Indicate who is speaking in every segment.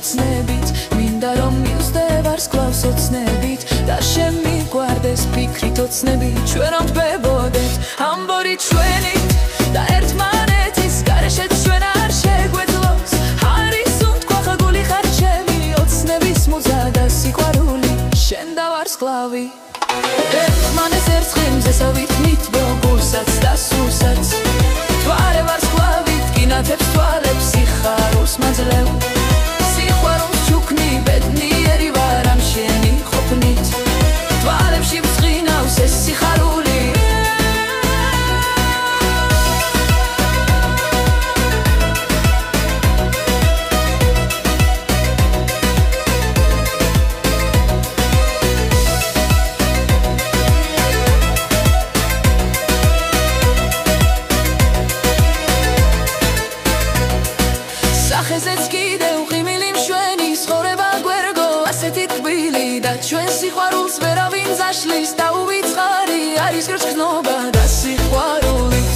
Speaker 1: ოცნებით მინდა რომ მივსდევარს კლავს ოცნებით და შემიგვარდეს ფიქრით ოცნებით ჩვენ რომ ტბებოდეთ ამბორით ჩვენით და ერთმანეთის გარეშეც ჩვენ არ შეგვეძლოს არის უთქვა ხაგული ხარ ჩემი ოცნების მუზა და სიყვარული შენ და ვარსკვლავი ერთმანეს ერთხმზესავით მითბო გულსაც და სულსაც თვარე ვარსკვლავით გინათებს თვალებს სიხარულს მაძლევ სიყვარულს ჩუქნი ბედნიერი ვარ ამ შენი ყოფნით თვალებში ვწყინავს ეს სიხარული ხეზეც კიდევ ღიმილი მშვენი ცხოვრება გვერგო ასეთი თბილი და ჩვენ სიყვარულს ვერავინ ზაშლის და უვიწყარი არის გრძნობა და სიყვარულით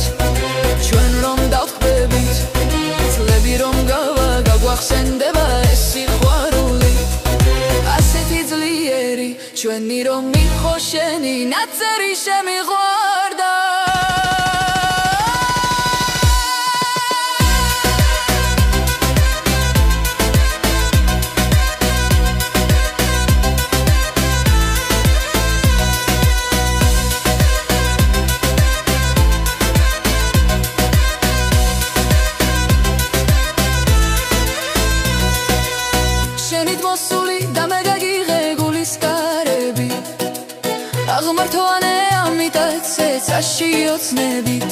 Speaker 1: ჩვენ რომ დავთქმებით წლები რომ გავა გაგვახსენდება ეს სიყვარული ასეთი ძლიერი ჩვენი რომ მიყო შენი ნაწერი შემიყვარდა შენით მოსული და მე გაგიღე გულის კარები აღმართოვანე ამიტაც ეცაში ოცნებით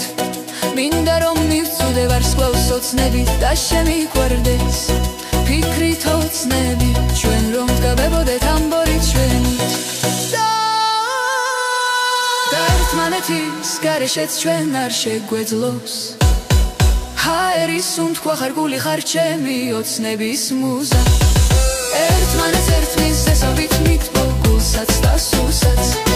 Speaker 1: მინდა რომ მივწუდე ვარსკვლავს ოცნებით და შემიყვარდეს ფიქრით ოცნებით ჩვენ რომ დგაბებოდეთ ამბორით ჩვენით და ერთმანეთის გარეშეც ჩვენ არ შეგვეძლოს ჰაერის უთქვა ხარ გული ხარ ჩემი ოცნების მუზა ერთმანეთს ერთხმის ესავით მითბო გულსაც და სულსაც